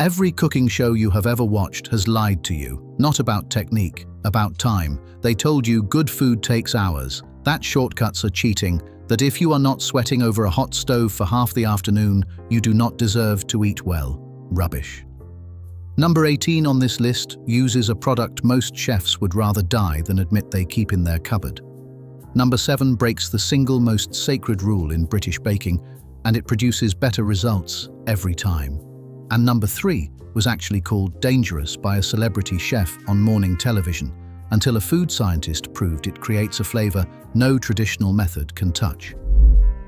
Every cooking show you have ever watched has lied to you, not about technique, about time. They told you good food takes hours, that shortcuts are cheating, that if you are not sweating over a hot stove for half the afternoon, you do not deserve to eat well. Rubbish. Number 18 on this list uses a product most chefs would rather die than admit they keep in their cupboard. Number 7 breaks the single most sacred rule in British baking, and it produces better results every time. And number 3 was actually called dangerous by a celebrity chef on morning television, until a food scientist proved it creates a flavor no traditional method can touch.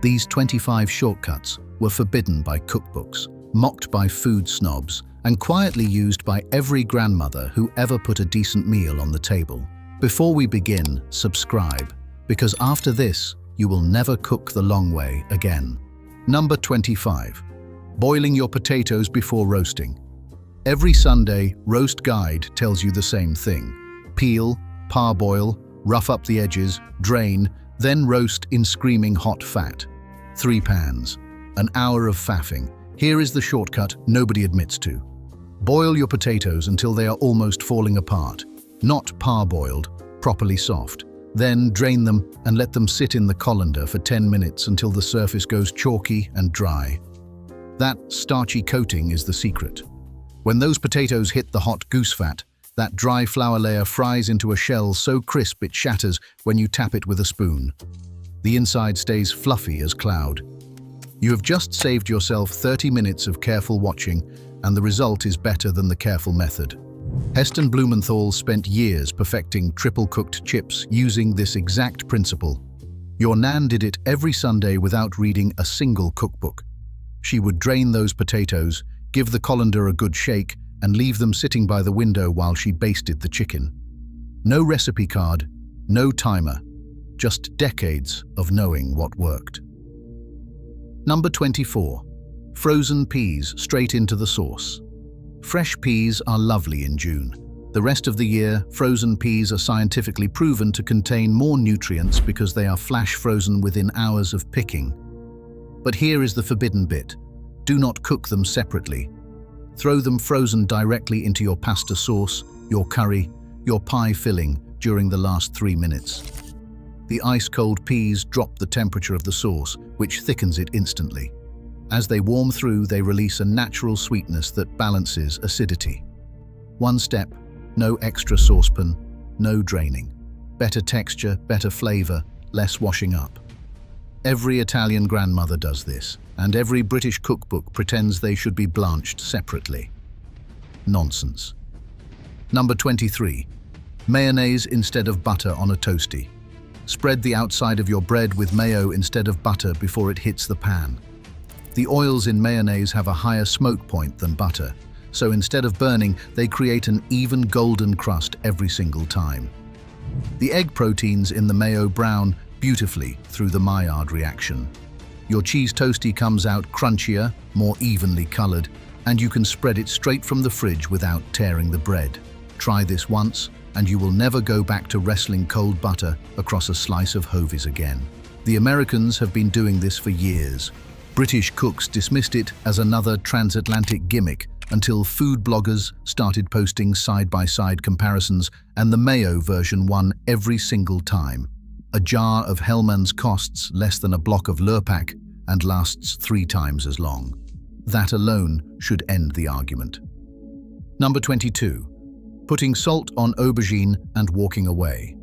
These 25 shortcuts were forbidden by cookbooks, mocked by food snobs, and quietly used by every grandmother who ever put a decent meal on the table. Before we begin, subscribe, because after this, you will never cook the long way again. Number 25. Boiling your potatoes before roasting. Every Sunday, Roast Guide tells you the same thing. Peel, parboil, rough up the edges, drain, then roast in screaming hot fat. 3 pans. An hour of faffing. Here is the shortcut nobody admits to. Boil your potatoes until they are almost falling apart, not parboiled, properly soft. Then drain them and let them sit in the colander for 10 minutes until the surface goes chalky and dry. That starchy coating is the secret. When those potatoes hit the hot goose fat, that dry flour layer fries into a shell so crisp it shatters when you tap it with a spoon. The inside stays fluffy as cloud. You have just saved yourself 30 minutes of careful watching, and the result is better than the careful method. Heston Blumenthal spent years perfecting triple-cooked chips using this exact principle. Your Nan did it every Sunday without reading a single cookbook. She would drain those potatoes, give the colander a good shake, and leave them sitting by the window while she basted the chicken. No recipe card, no timer, just decades of knowing what worked. Number 24. Frozen peas straight into the sauce. Fresh peas are lovely in June. The rest of the year, frozen peas are scientifically proven to contain more nutrients because they are flash frozen within hours of picking. But here is the forbidden bit. Do not cook them separately. Throw them frozen directly into your pasta sauce, your curry, your pie filling during the last 3 minutes. The ice-cold peas drop the temperature of the sauce, which thickens it instantly. As they warm through, they release a natural sweetness that balances acidity. One step, no extra saucepan, no draining. Better texture, better flavor, less washing up. Every Italian grandmother does this, and every British cookbook pretends they should be blanched separately. Nonsense. Number 23. Mayonnaise instead of butter on a toastie. Spread the outside of your bread with mayo instead of butter before it hits the pan. The oils in mayonnaise have a higher smoke point than butter, so instead of burning, they create an even golden crust every single time. The egg proteins in the mayo brown beautifully through the Maillard reaction. Your cheese toastie comes out crunchier, more evenly colored, and you can spread it straight from the fridge without tearing the bread. Try this once, and you will never go back to wrestling cold butter across a slice of Hovis again. The Americans have been doing this for years. British cooks dismissed it as another transatlantic gimmick until food bloggers started posting side-by-side comparisons, and the mayo version won every single time. A jar of Hellmann's costs less than a block of Lurpak and lasts 3 times as long. That alone should end the argument. Number 22. Putting salt on aubergine and walking away.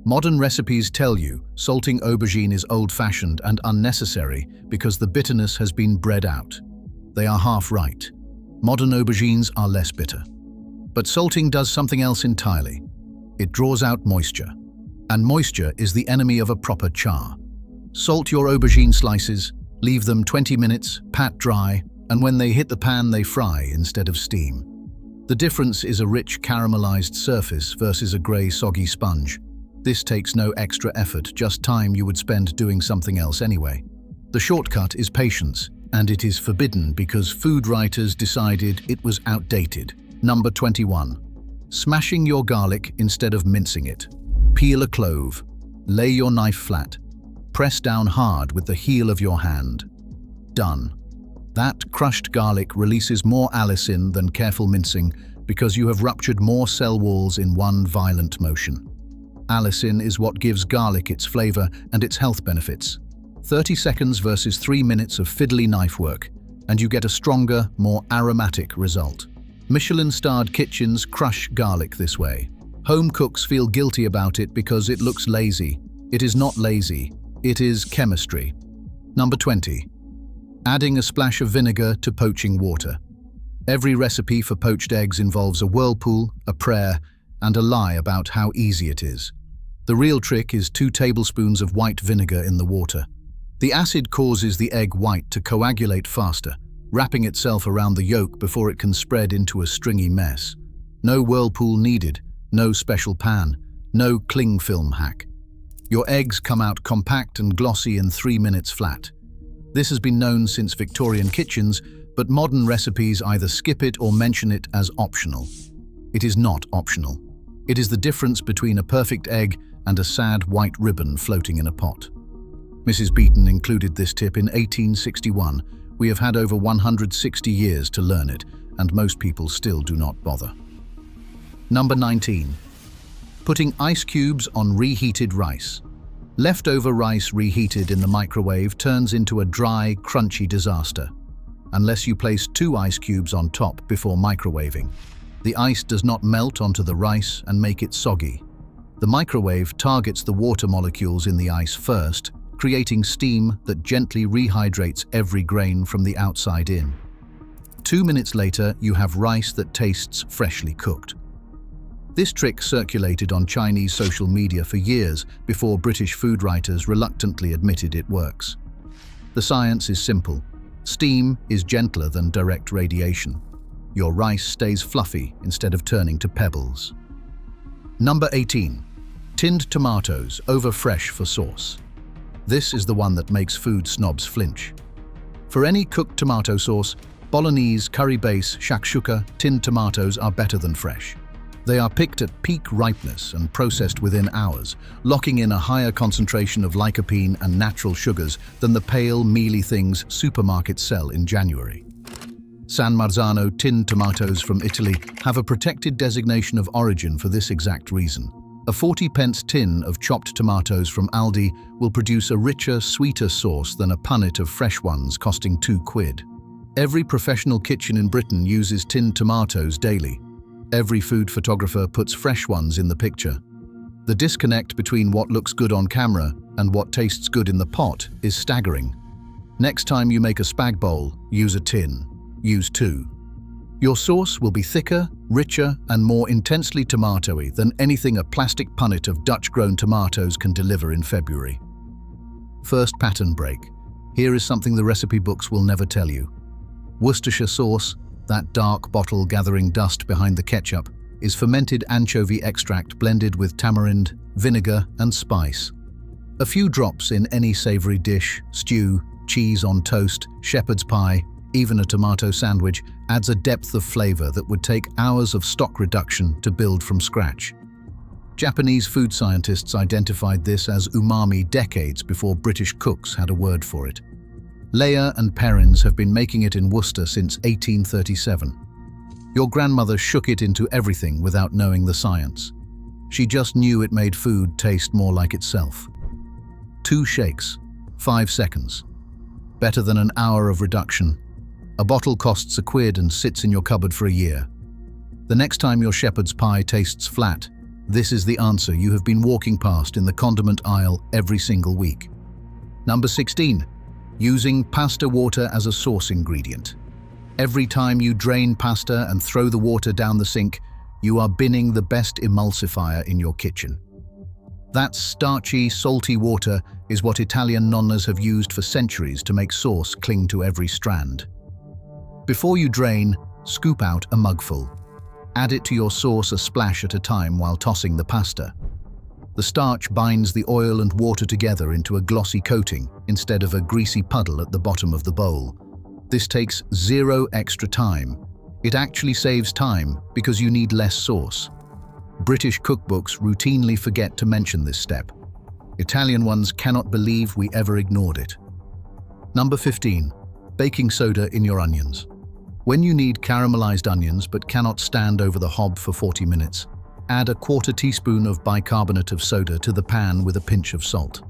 Modern recipes tell you salting aubergine is old-fashioned and unnecessary because the bitterness has been bred out. They are half right. Modern aubergines are less bitter. But salting does something else entirely. It draws out moisture. And moisture is the enemy of a proper char. Salt your aubergine slices, leave them 20 minutes, pat dry, and when they hit the pan they fry instead of steam. The difference is a rich caramelized surface versus a grey soggy sponge. This takes no extra effort, just time you would spend doing something else anyway. The shortcut is patience, and it is forbidden because food writers decided it was outdated. Number 21. Smashing your garlic instead of mincing it. Peel a clove. Lay your knife flat. Press down hard with the heel of your hand. Done. That crushed garlic releases more allicin than careful mincing because you have ruptured more cell walls in one violent motion. Allicin is what gives garlic its flavor and its health benefits. 30 seconds versus 3 minutes of fiddly knife work, and you get a stronger, more aromatic result. Michelin-starred kitchens crush garlic this way. Home cooks feel guilty about it because it looks lazy. It is not lazy, it is chemistry. Number 20. Adding a splash of vinegar to poaching water. Every recipe for poached eggs involves a whirlpool, a prayer, and a lie about how easy it is. The real trick is 2 tablespoons of white vinegar in the water. The acid causes the egg white to coagulate faster, wrapping itself around the yolk before it can spread into a stringy mess. No whirlpool needed, no special pan, no cling film hack. Your eggs come out compact and glossy in 3 minutes flat. This has been known since Victorian kitchens, but modern recipes either skip it or mention it as optional. It is not optional. It is the difference between a perfect egg and a sad white ribbon floating in a pot. Mrs. Beeton included this tip in 1861. We have had over 160 years to learn it, and most people still do not bother. Number 19. Putting ice cubes on reheated rice. Leftover rice reheated in the microwave turns into a dry, crunchy disaster, unless you place 2 ice cubes on top before microwaving. The ice does not melt onto the rice and make it soggy. The microwave targets the water molecules in the ice first, creating steam that gently rehydrates every grain from the outside in. 2 minutes later, you have rice that tastes freshly cooked. This trick circulated on Chinese social media for years before British food writers reluctantly admitted it works. The science is simple. Steam is gentler than direct radiation. Your rice stays fluffy instead of turning to pebbles. Number 18. Tinned tomatoes over fresh for sauce. This is the one that makes food snobs flinch. For any cooked tomato sauce, bolognese, curry base, shakshuka, tinned tomatoes are better than fresh. They are picked at peak ripeness and processed within hours, locking in a higher concentration of lycopene and natural sugars than the pale, mealy things supermarkets sell in January. San Marzano tinned tomatoes from Italy have a protected designation of origin for this exact reason. A 40p tin of chopped tomatoes from Aldi will produce a richer, sweeter sauce than a punnet of fresh ones costing £2. Every professional kitchen in Britain uses tinned tomatoes daily. Every food photographer puts fresh ones in the picture. The disconnect between what looks good on camera and what tastes good in the pot is staggering. Next time you make a spag bowl, use a tin. Use 2. Your sauce will be thicker, richer, and more intensely tomatoey than anything a plastic punnet of Dutch-grown tomatoes can deliver in February. First pattern break. Here is something the recipe books will never tell you. Worcestershire sauce, that dark bottle gathering dust behind the ketchup, is fermented anchovy extract blended with tamarind, vinegar, and spice. A few drops in any savory dish, stew, cheese on toast, shepherd's pie, even a tomato sandwich, adds a depth of flavor that would take hours of stock reduction to build from scratch. Japanese food scientists identified this as umami decades before British cooks had a word for it. Leia and Perrins have been making it in Worcester since 1837. Your grandmother shook it into everything without knowing the science. She just knew it made food taste more like itself. 2 shakes, 5 seconds. Better than an hour of reduction. A bottle costs £1 and sits in your cupboard for a year. The next time your shepherd's pie tastes flat, this is the answer you have been walking past in the condiment aisle every single week. Number 16. Using pasta water as a sauce ingredient. Every time you drain pasta and throw the water down the sink, you are binning the best emulsifier in your kitchen. That starchy, salty water is what Italian nonnas have used for centuries to make sauce cling to every strand. Before you drain, scoop out a mugful. Add it to your sauce a splash at a time while tossing the pasta. The starch binds the oil and water together into a glossy coating instead of a greasy puddle at the bottom of the bowl. This takes 0 extra time. It actually saves time because you need less sauce. British cookbooks routinely forget to mention this step. Italian ones cannot believe we ever ignored it. Number 15. Baking soda in your onions. When you need caramelized onions but cannot stand over the hob for 40 minutes, add a quarter teaspoon of bicarbonate of soda to the pan with a pinch of salt.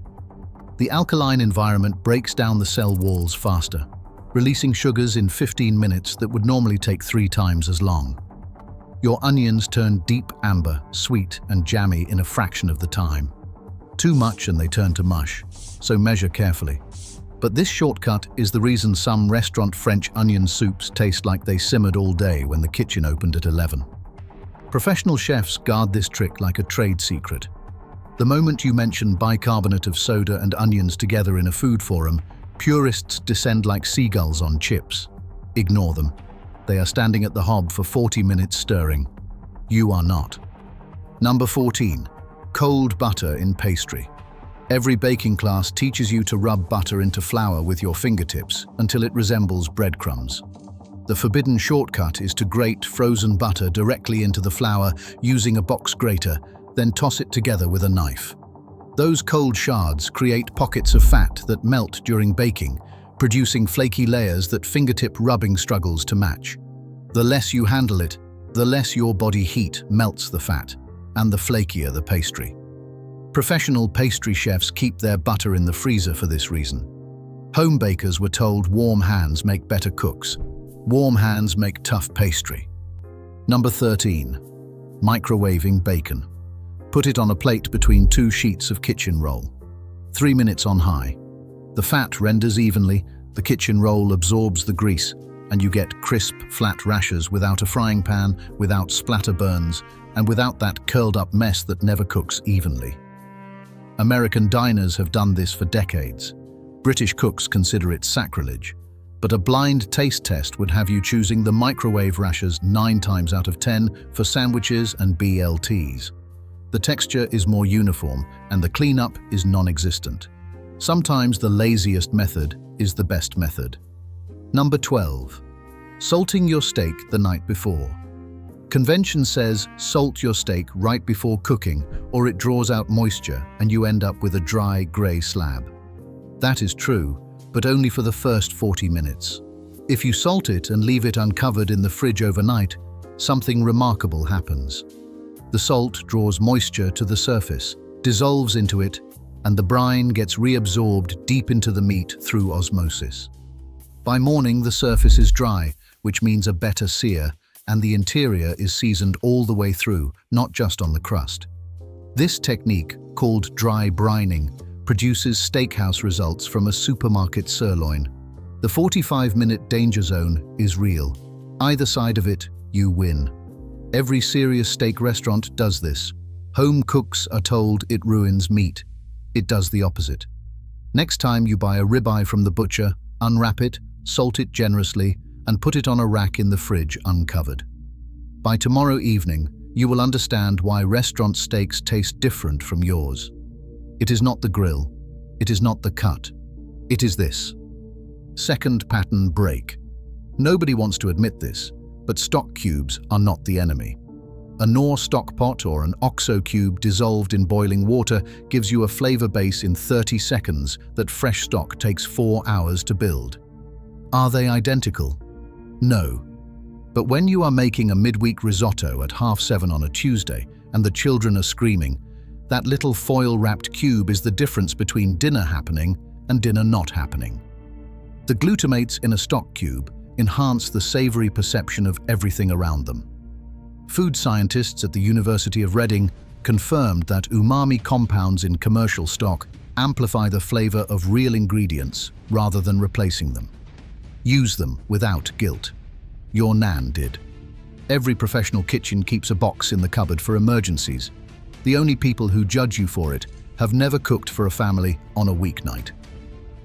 The alkaline environment breaks down the cell walls faster, releasing sugars in 15 minutes that would normally take 3 times as long. Your onions turn deep amber, sweet and jammy in a fraction of the time. Too much and they turn to mush, so measure carefully. But this shortcut is the reason some restaurant French onion soups taste like they simmered all day when the kitchen opened at 11. Professional chefs guard this trick like a trade secret. The moment you mention bicarbonate of soda and onions together in a food forum, purists descend like seagulls on chips. Ignore them. They are standing at the hob for 40 minutes stirring. You are not. Number 14. Cold butter in pastry. Every baking class teaches you to rub butter into flour with your fingertips until it resembles breadcrumbs. The forbidden shortcut is to grate frozen butter directly into the flour using a box grater, then toss it together with a knife. Those cold shards create pockets of fat that melt during baking, producing flaky layers that fingertip rubbing struggles to match. The less you handle it, the less your body heat melts the fat, and the flakier the pastry. Professional pastry chefs keep their butter in the freezer for this reason. Home bakers were told warm hands make better cooks. Warm hands make tough pastry. Number 13. Microwaving bacon. Put it on a plate between 2 sheets of kitchen roll. 3 minutes on high. The fat renders evenly, the kitchen roll absorbs the grease, and you get crisp, flat rashers without a frying pan, without splatter burns, and without that curled-up mess that never cooks evenly. American diners have done this for decades. British cooks consider it sacrilege, but a blind taste test would have you choosing the microwave rashers 9 times out of 10 for sandwiches and BLTs. The texture is more uniform, and the cleanup is non-existent. Sometimes the laziest method is the best method. Number 12. Salting your steak the night before. Convention says salt your steak right before cooking or it draws out moisture and you end up with a dry, grey slab. That is true, but only for the first 40 minutes. If you salt it and leave it uncovered in the fridge overnight, something remarkable happens. The salt draws moisture to the surface, dissolves into it, and the brine gets reabsorbed deep into the meat through osmosis. By morning, the surface is dry, which means a better sear, and the interior is seasoned all the way through, not just on the crust. This technique, called dry-brining, produces steakhouse results from a supermarket sirloin. The 45-minute danger zone is real. Either side of it, you win. Every serious steak restaurant does this. Home cooks are told it ruins meat. It does the opposite. Next time you buy a ribeye from the butcher, unwrap it, salt it generously, and put it on a rack in the fridge uncovered. By tomorrow evening, you will understand why restaurant steaks taste different from yours. It is not the grill. It is not the cut. It is this. Second pattern break. Nobody wants to admit this, but stock cubes are not the enemy. A Knorr stock pot or an OXO cube dissolved in boiling water gives you a flavor base in 30 seconds that fresh stock takes 4 hours to build. Are they identical? No. But when you are making a midweek risotto at 7:30 on a Tuesday and the children are screaming, that little foil-wrapped cube is the difference between dinner happening and dinner not happening. The glutamates in a stock cube enhance the savory perception of everything around them. Food scientists at the University of Reading confirmed that umami compounds in commercial stock amplify the flavor of real ingredients rather than replacing them. Use them without guilt. Your Nan did. Every professional kitchen keeps a box in the cupboard for emergencies. The only people who judge you for it have never cooked for a family on a weeknight.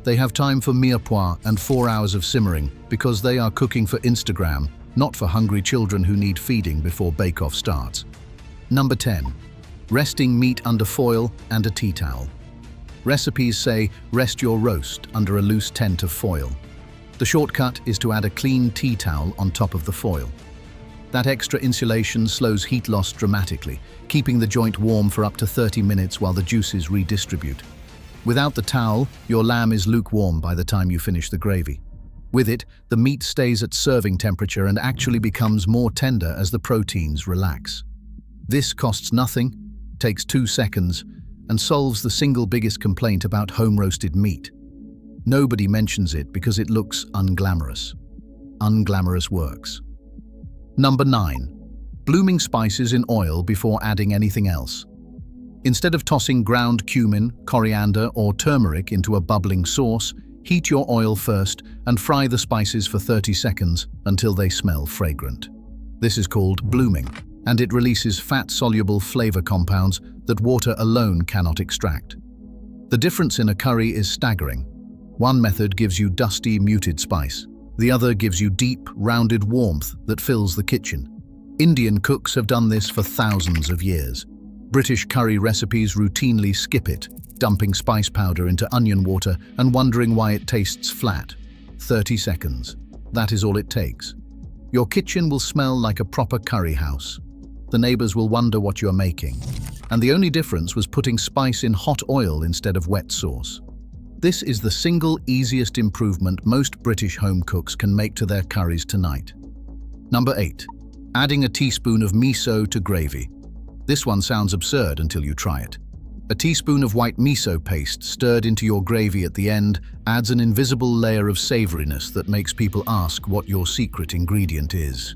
They have time for mirepoix and 4 hours of simmering because they are cooking for Instagram, not for hungry children who need feeding before bake-off starts. Number 10. Resting meat under foil and a tea towel. Recipes say rest your roast under a loose tent of foil. The shortcut is to add a clean tea towel on top of the foil. That extra insulation slows heat loss dramatically, keeping the joint warm for up to 30 minutes while the juices redistribute. Without the towel, your lamb is lukewarm by the time you finish the gravy. With it, the meat stays at serving temperature and actually becomes more tender as the proteins relax. This costs nothing, takes 2 seconds, and solves the single biggest complaint about home-roasted meat. Nobody mentions it because it looks unglamorous. Unglamorous works. Number 9. Blooming spices in oil before adding anything else. Instead of tossing ground cumin, coriander, or turmeric into a bubbling sauce, heat your oil first and fry the spices for 30 seconds until they smell fragrant. This is called blooming, and it releases fat-soluble flavor compounds that water alone cannot extract. The difference in a curry is staggering. One method gives you dusty, muted spice. The other gives you deep, rounded warmth that fills the kitchen. Indian cooks have done this for thousands of years. British curry recipes routinely skip it, dumping spice powder into onion water and wondering why it tastes flat. 30 seconds. That is all it takes. Your kitchen will smell like a proper curry house. The neighbors will wonder what you're making. And the only difference was putting spice in hot oil instead of wet sauce. This is the single easiest improvement most British home cooks can make to their curries tonight. Number 8. Adding a teaspoon of miso to gravy. This one sounds absurd until you try it. A teaspoon of white miso paste stirred into your gravy at the end adds an invisible layer of savoriness that makes people ask what your secret ingredient is.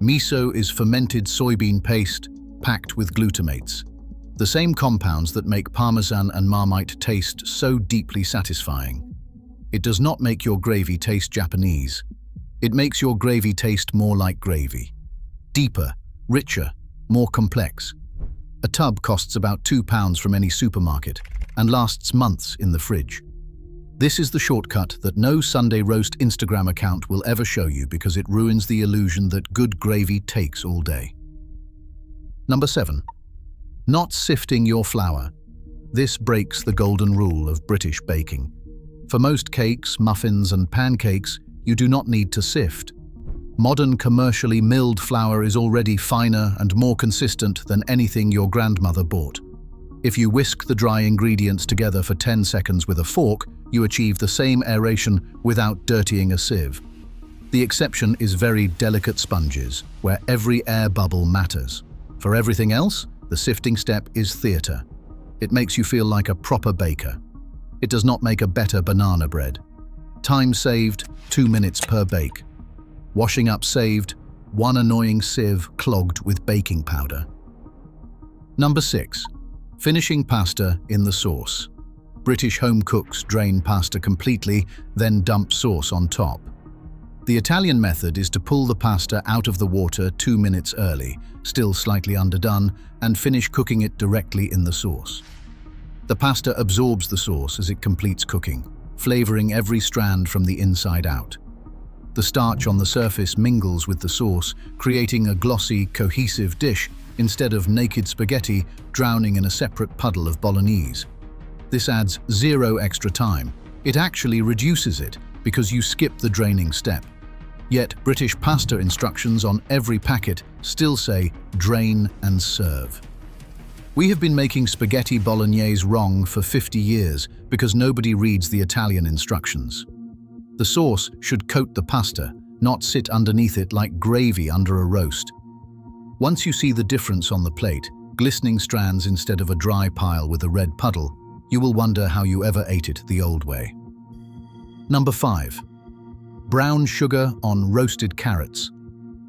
Miso is fermented soybean paste packed with glutamates, the same compounds that make Parmesan and Marmite taste so deeply satisfying. It does not make your gravy taste Japanese. It makes your gravy taste more like gravy. Deeper, richer, more complex. A tub costs about £2 from any supermarket and lasts months in the fridge. This is the shortcut that no Sunday roast Instagram account will ever show you because it ruins the illusion that good gravy takes all day. Number 7. Not sifting your flour. This breaks the golden rule of British baking. For most cakes, muffins, and pancakes, you do not need to sift. Modern commercially milled flour is already finer and more consistent than anything your grandmother bought. If you whisk the dry ingredients together for 10 seconds with a fork, you achieve the same aeration without dirtying a sieve. The exception is very delicate sponges, where every air bubble matters. For everything else, the sifting step is theatre. It makes you feel like a proper baker. It does not make a better banana bread. Time saved, 2 minutes per bake. Washing up saved, 1 annoying sieve clogged with baking powder. Number 6. Finishing pasta in the sauce. British home cooks drain pasta completely, then dump sauce on top. The Italian method is to pull the pasta out of the water 2 minutes early, still slightly underdone, and finish cooking it directly in the sauce. The pasta absorbs the sauce as it completes cooking, flavoring every strand from the inside out. The starch on the surface mingles with the sauce, creating a glossy, cohesive dish instead of naked spaghetti drowning in a separate puddle of bolognese. This adds 0 extra time. It actually reduces it because you skip the draining step. Yet British pasta instructions on every packet still say drain and serve. We have been making spaghetti bolognese wrong for 50 years because nobody reads the Italian instructions. The sauce should coat the pasta, not sit underneath it like gravy under a roast. Once you see the difference on the plate, glistening strands instead of a dry pile with a red puddle, you will wonder how you ever ate it the old way. Number 5. Brown sugar on roasted carrots.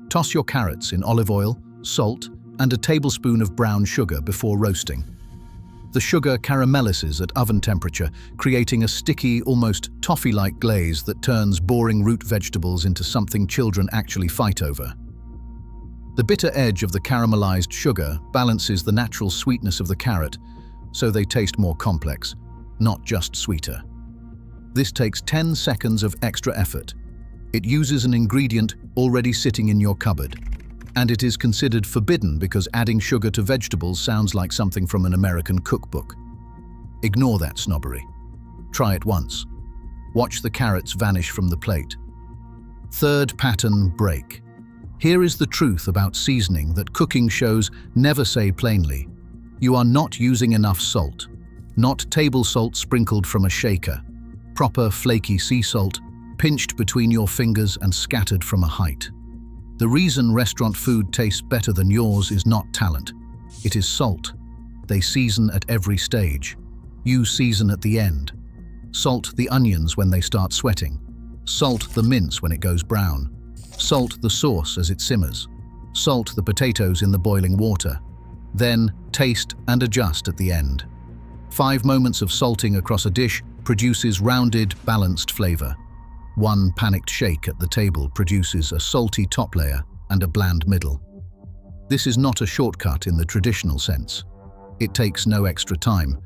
Toss your carrots in olive oil, salt, and a tablespoon of brown sugar before roasting. The sugar caramelizes at oven temperature, creating a sticky, almost toffee-like glaze that turns boring root vegetables into something children actually fight over. The bitter edge of the caramelized sugar balances the natural sweetness of the carrot, so they taste more complex, not just sweeter. This takes 10 seconds of extra effort. It uses an ingredient already sitting in your cupboard. And it is considered forbidden because adding sugar to vegetables sounds like something from an American cookbook. Ignore that snobbery. Try it once. Watch the carrots vanish from the plate. Third pattern break. Here is the truth about seasoning that cooking shows never say plainly. You are not using enough salt. Not table salt sprinkled from a shaker. Proper flaky sea salt, pinched between your fingers and scattered from a height. The reason restaurant food tastes better than yours is not talent. It is salt. They season at every stage. You season at the end. Salt the onions when they start sweating. Salt the mince when it goes brown. Salt the sauce as it simmers. Salt the potatoes in the boiling water. Then taste and adjust at the end. 5 moments of salting across a dish produces rounded, balanced flavor. 1 panicked shake at the table produces a salty top layer and a bland middle. This is not a shortcut in the traditional sense. It takes no extra time,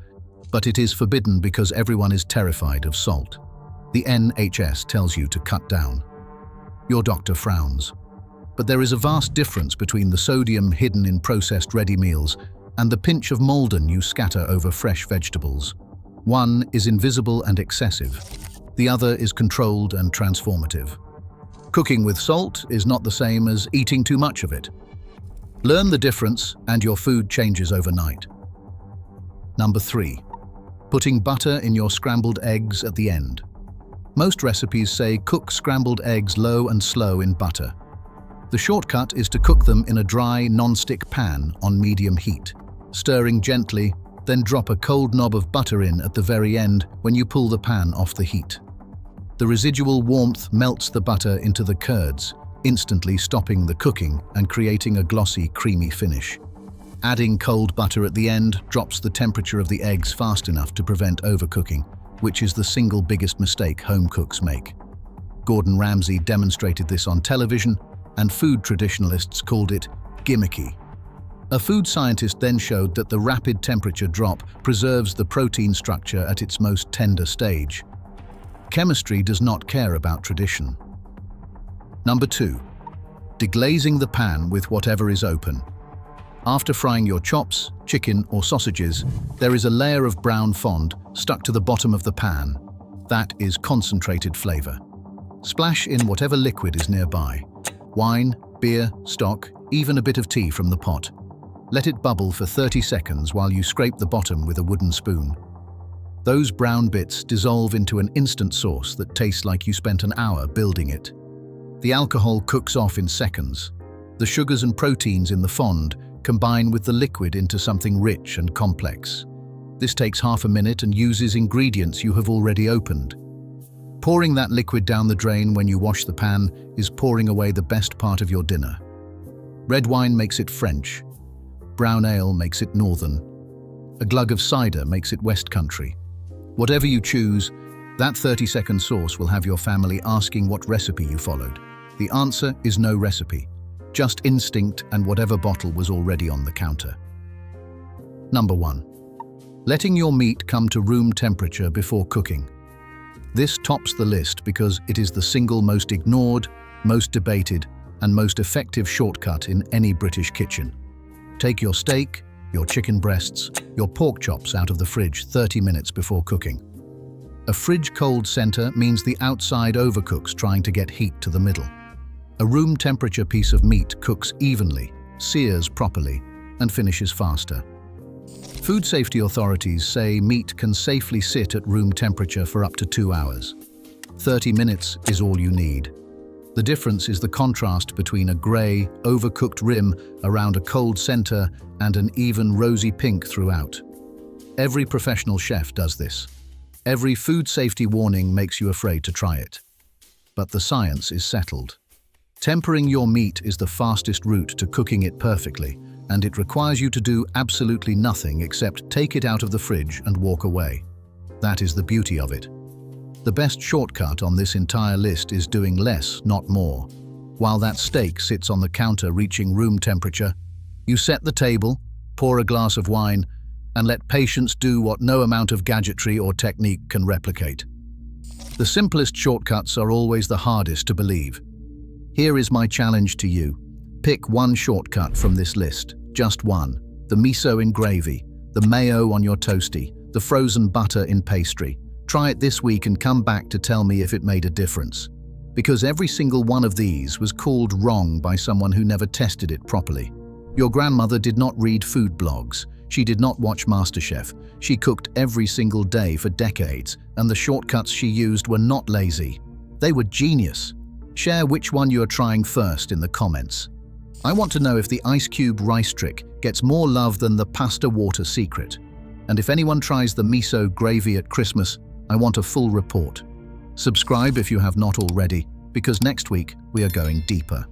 but it is forbidden because everyone is terrified of salt. The NHS tells you to cut down. Your doctor frowns. But there is a vast difference between the sodium hidden in processed ready meals and the pinch of Maldon you scatter over fresh vegetables. One is invisible and excessive. The other is controlled and transformative. Cooking with salt is not the same as eating too much of it. Learn the difference and your food changes overnight. Number 3. Putting butter in your scrambled eggs at the end. Most recipes say cook scrambled eggs low and slow in butter. The shortcut is to cook them in a dry, non-stick pan on medium heat, stirring gently, then drop a cold knob of butter in at the very end when you pull the pan off the heat. The residual warmth melts the butter into the curds, instantly stopping the cooking and creating a glossy, creamy finish. Adding cold butter at the end drops the temperature of the eggs fast enough to prevent overcooking, which is the single biggest mistake home cooks make. Gordon Ramsay demonstrated this on television, and food traditionalists called it gimmicky. A food scientist then showed that the rapid temperature drop preserves the protein structure at its most tender stage. Chemistry does not care about tradition. Number 2. Deglazing the pan with whatever is open. After frying your chops, chicken or sausages, there is a layer of brown fond stuck to the bottom of the pan. That is concentrated flavor. Splash in whatever liquid is nearby. Wine, beer, stock, even a bit of tea from the pot. Let it bubble for 30 seconds while you scrape the bottom with a wooden spoon. Those brown bits dissolve into an instant sauce that tastes like you spent an hour building it. The alcohol cooks off in seconds. The sugars and proteins in the fond combine with the liquid into something rich and complex. This takes half a minute and uses ingredients you have already opened. Pouring that liquid down the drain when you wash the pan is pouring away the best part of your dinner. Red wine makes it French. Brown ale makes it northern. A glug of cider makes it West Country. Whatever you choose, that 30-second sauce will have your family asking what recipe you followed. The answer is no recipe, just instinct and whatever bottle was already on the counter. Number 1. Letting your meat come to room temperature before cooking. This tops the list because it is the single most ignored, most debated, and most effective shortcut in any British kitchen. Take your steak, your chicken breasts, your pork chops out of the fridge 30 minutes before cooking. A fridge cold center means the outside overcooks trying to get heat to the middle. A room temperature piece of meat cooks evenly, sears properly, and finishes faster. Food safety authorities say meat can safely sit at room temperature for up to 2 hours. 30 minutes is all you need. The difference is the contrast between a grey, overcooked rim around a cold center and an even rosy pink throughout. Every professional chef does this. Every food safety warning makes you afraid to try it. But the science is settled. Tempering your meat is the fastest route to cooking it perfectly, and it requires you to do absolutely nothing except take it out of the fridge and walk away. That is the beauty of it. The best shortcut on this entire list is doing less, not more. While that steak sits on the counter reaching room temperature, you set the table, pour a glass of wine, and let patience do what no amount of gadgetry or technique can replicate. The simplest shortcuts are always the hardest to believe. Here is my challenge to you. Pick one shortcut from this list, just one. The miso in gravy, the mayo on your toastie, the frozen butter in pastry. Try it this week and come back to tell me if it made a difference. Because every single one of these was called wrong by someone who never tested it properly. Your grandmother did not read food blogs. She did not watch MasterChef. She cooked every single day for decades, and the shortcuts she used were not lazy. They were genius. Share which one you are trying first in the comments. I want to know if the ice cube rice trick gets more love than the pasta water secret. And if anyone tries the miso gravy at Christmas, I want a full report. Subscribe if you have not already, because next week we are going deeper.